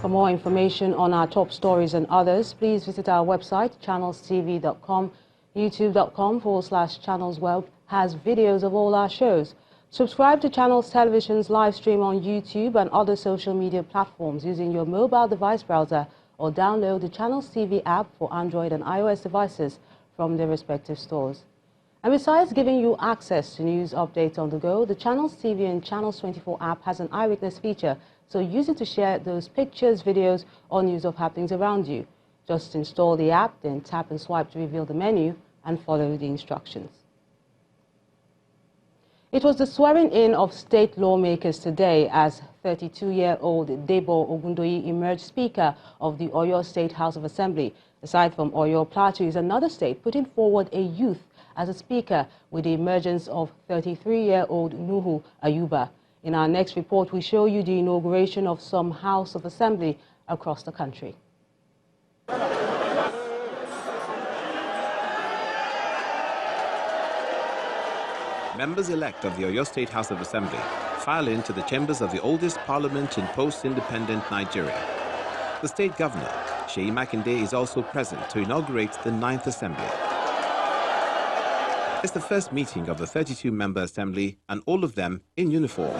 For more information on our top stories and others, please visit our website, channelstv.com. youtube.com/channelsweb has videos of all our shows. Subscribe to Channels Television's live stream on YouTube and other social media platforms using your mobile device browser, or download the Channels TV app for Android and iOS devices from their respective stores. And besides giving you access to news updates on the go, the Channels TV and Channels 24 app has an eyewitness feature, so use it to share those pictures, videos, or news of happenings around you. Just install the app, then tap and swipe to reveal the menu and follow the instructions. It was the swearing-in of state lawmakers today as 32-year-old Debo Ogundoyin emerged Speaker of the Oyo State House of Assembly. Aside from Oyo, Plateau is another state putting forward a youth as a Speaker with the emergence of 33-year-old Nuhu Ayuba. In our next report, we show you the inauguration of some House of Assembly across the country. Members-elect of the Oyo State House of Assembly file into the chambers of the oldest parliament in post-independent Nigeria. The state governor, Seyi Makinde, is also present to inaugurate the 9th Assembly. It's the first meeting of the 32-member assembly, and all of them in uniform.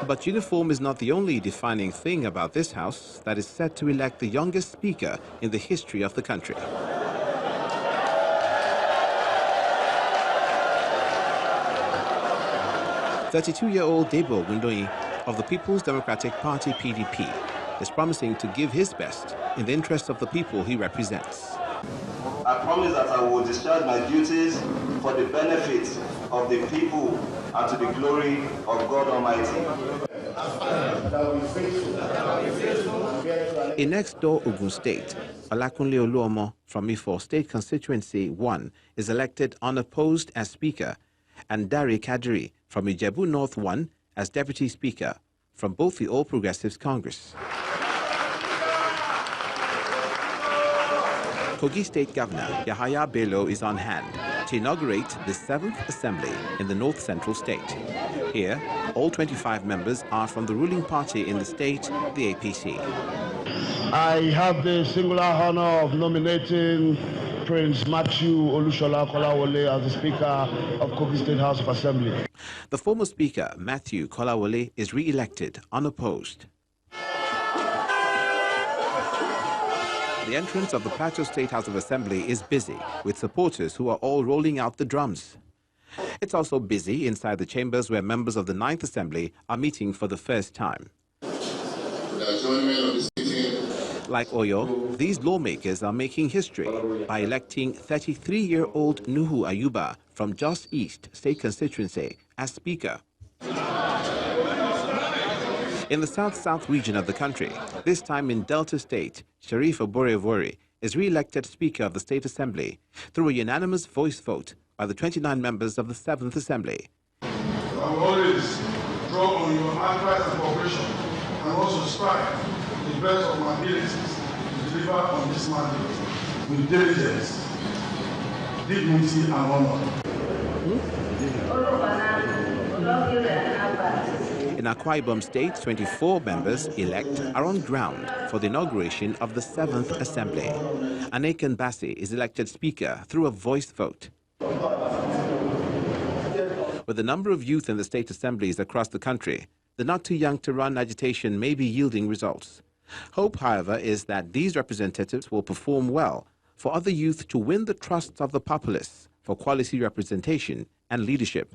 But uniform is not the only defining thing about this house that is set to elect the youngest speaker in the history of the country. 32-year-old Debo Ogundoyin of the People's Democratic Party (PDP) is promising to give his best in the interest of the people he represents. I promise that I will discharge my duties for the benefit of the people and to the glory of God Almighty. In next-door Ogun State, Olakunle Oluomo from Ifo State Constituency 1 is elected unopposed as Speaker, and Dari Kadiri from Ijebu North 1 as Deputy Speaker from both the All Progressives Congress. Kogi State Governor Yahaya Bello is on hand to inaugurate the 7th Assembly in the North Central State. Here, all 25 members are from the ruling party in the state, the APC. I have the singular honor of nominating Prince Matthew Olushola Kolawole as the Speaker of Kogi State House of Assembly. The former Speaker, Matthew Kolawole, is re-elected unopposed. The entrance of the Plateau State House of Assembly is busy, with supporters who are all rolling out the drums. It's also busy inside the chambers where members of the 9th Assembly are meeting for the first time. Like Oyo, these lawmakers are making history by electing 33-year-old Nuhu Ayuba from Jos East State Constituency as Speaker. In the south-south region of the country, this time in Delta State, Sharif Oborevori is re-elected Speaker of the State Assembly through a unanimous voice vote by the 29 members of the 7th Assembly. I will always draw on your advice and cooperation, and also strive to the best of my abilities to deliver on this mandate with diligence, dignity, and honor. In Akwa Ibom State, 24 members elect are on ground for the inauguration of the 7th Assembly. Anekan Bassi is elected Speaker through a voice vote. With the number of youth in the state assemblies across the country, the not too young to run agitation may be yielding results. Hope, however, is that these representatives will perform well for other youth to win the trust of the populace for quality representation and leadership.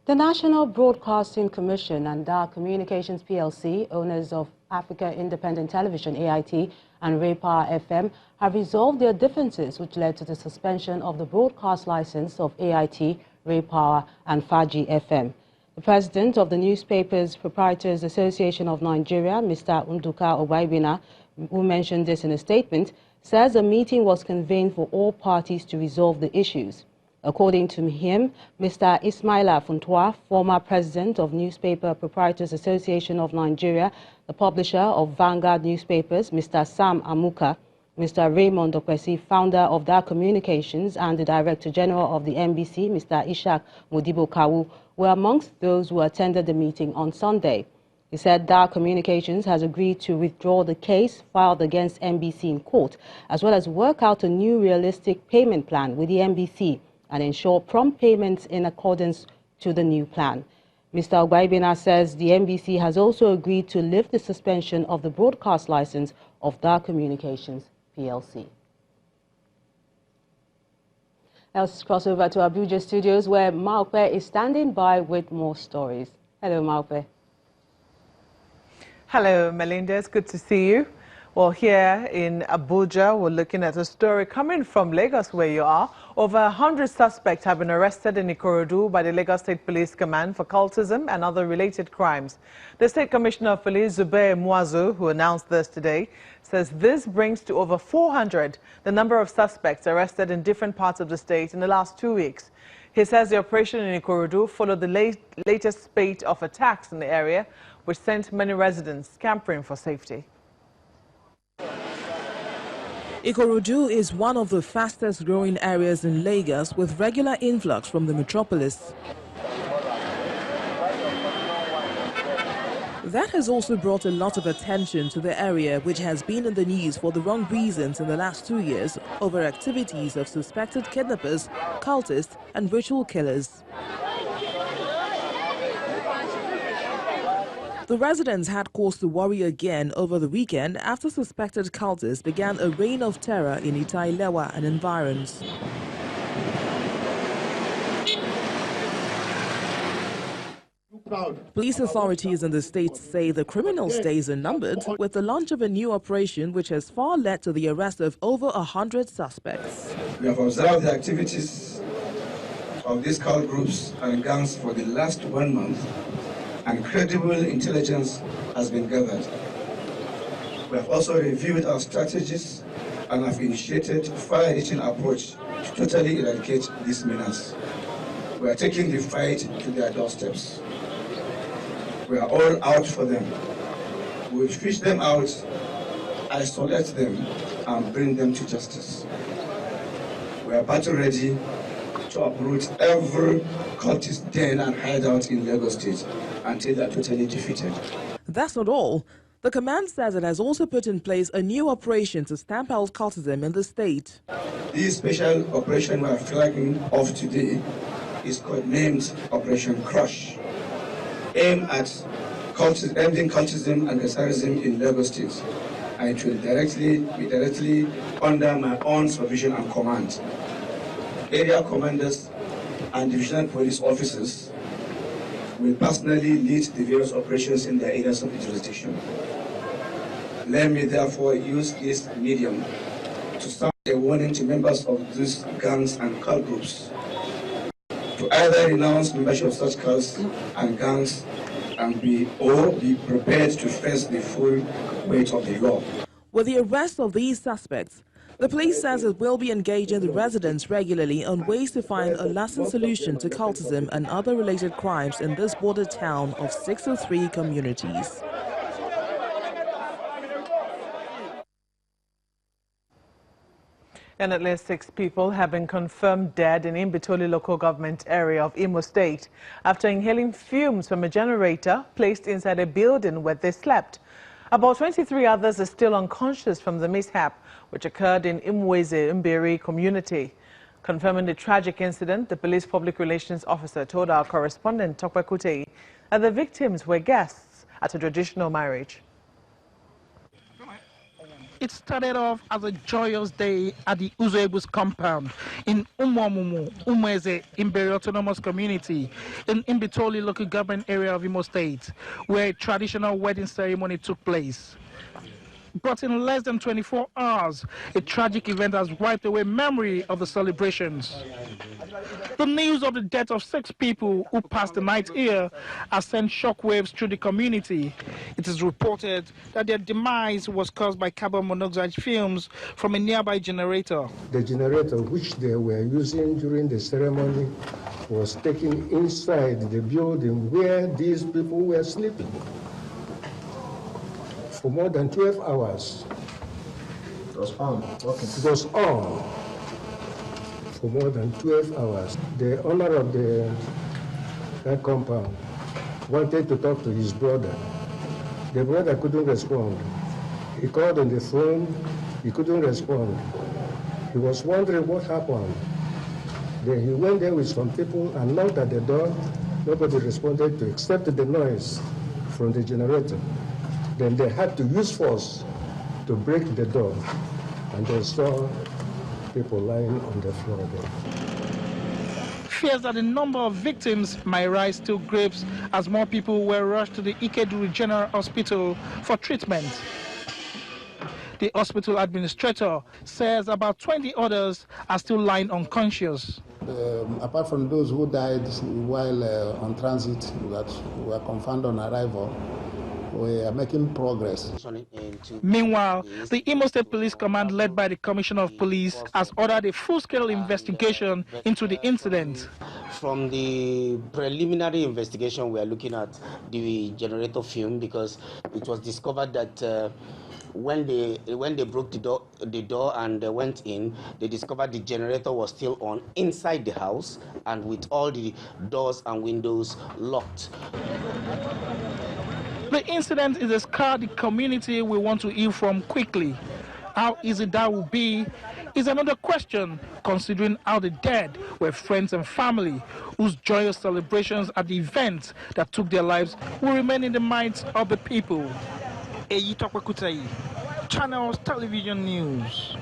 The National Broadcasting Commission and DAR Communications PLC, owners of Africa Independent Television AIT and Ray Power FM, have resolved their differences, which led to the suspension of the broadcast license of AIT, Ray Power and Faji FM. The president of the Newspapers Proprietors Association of Nigeria, Mr. Nduka Obaibina, who mentioned this in a statement, says a meeting was convened for all parties to resolve the issues. According to him, Mr. Ismaila Funtua, former president of Newspaper Proprietors Association of Nigeria, the publisher of Vanguard newspapers, Mr. Sam Amuka, Mr. Raymond Okwesi, founder of DAR Communications, and the Director General of the NBC, Mr. Ishak Modibo Kawu, were amongst those who attended the meeting on Sunday. He said Dar Communications has agreed to withdraw the case filed against NBC in court, as well as work out a new realistic payment plan with the NBC and ensure prompt payments in accordance to the new plan. Mr. Ogbaibina says the NBC has also agreed to lift the suspension of the broadcast license of Dar Communications PLC. Let's cross over to Abuja studios, where Maupe is standing by with more stories. Hello, Maupe. Hello, Melinda. It's good to see you. Well, here in Abuja, we're looking at a story coming from Lagos, where you are. Over 100 suspects have been arrested in Ikorodu by the Lagos State Police Command for cultism and other related crimes. The State Commissioner of Police, Zubair Muazu, who announced this today, says this brings to over 400 the number of suspects arrested in different parts of the state in the last 2 weeks. He says the operation in Ikorodu followed the latest spate of attacks in the area, which sent many residents scampering for safety. Ikorodu is one of the fastest growing areas in Lagos, with regular influx from the metropolis. That has also brought a lot of attention to the area, which has been in the news for the wrong reasons in the last 2 years over activities of suspected kidnappers, cultists and ritual killers. The residents had cause to worry again over the weekend after suspected cultists began a reign of terror in Itailewa and environs. Police authorities in the state say the criminals' days are numbered, with the launch of a new operation which has far led to the arrest of over 100 suspects. We have observed the activities of these cult groups and gangs for the last 1 month, and credible intelligence has been gathered. We have also reviewed our strategies and have initiated a far-reaching approach to totally eradicate this menace. We are taking the fight to their doorsteps. We are all out for them. We will fish them out, isolate them, and bring them to justice. We are battle ready to uproot every cultist den and hideout in Lagos State until they are totally defeated. That's not all. The command says it has also put in place a new operation to stamp out cultism in the state. This special operation we are flagging off today is named Operation Crush, aimed at ending cultism and extremism in Lagos State, and it will be directly under my own supervision and command. Area commanders and divisional police officers will personally lead the various operations in their areas of jurisdiction. Let me therefore use this medium to sound a warning to members of these gangs and cult groups to either renounce membership of such cults and gangs and be prepared to face the full weight of the law. With the arrest of these suspects, the police says it will be engaging the residents regularly on ways to find a lasting solution to cultism and other related crimes in this border town of 603 communities. And at least 6 people have been confirmed dead in Imbitoli local government area of Imo State after inhaling fumes from a generator placed inside a building where they slept. About 23 others are still unconscious from the mishap, which occurred in Imweze Mberi community. Confirming the tragic incident, the police public relations officer told our correspondent Tokwe Kutei that the victims were guests at a traditional marriage. It started off as a joyous day at the Uzoebu's compound in Umweze Mberi Autonomous Community in Imbitoli local government area of Imo State, where a traditional wedding ceremony took place. But in less than 24 hours, a tragic event has wiped away memory of the celebrations. The news of the death of 6 people who passed the night here has sent shockwaves through the community. It is reported that their demise was caused by carbon monoxide fumes from a nearby generator. The generator which they were using during the ceremony was taken inside the building where these people were sleeping for more than 12 hours. It was on. Okay. It was on for more than 12 hours. The owner of that compound wanted to talk to his brother The brother couldn't respond. He called on the phone, he couldn't respond. He was wondering what happened. Then he went there with some people and knocked at the door. Nobody responded to except the noise from the generator. Then they had to use force to break the door, and they saw people lying on the floor there. Fears that the number of victims might rise to graves as more people were rushed to the Ikeduru General Hospital for treatment. The hospital administrator says about 20 others are still lying unconscious. Apart from those who died while on transit that were confirmed on arrival, we are making progress. Meanwhile, the Imo State Police Command, led by the Commissioner of Police, has ordered a full-scale investigation into the incident. From the preliminary investigation, we are looking at the generator fume because it was discovered that when they broke the door and they went in, they discovered the generator was still on inside the house and with all the doors and windows locked. The incident is a scar the community will want to heal from quickly. How easy that will be is another question, considering how the dead were friends and family whose joyous celebrations at the events that took their lives will remain in the minds of the people. Channels Television News.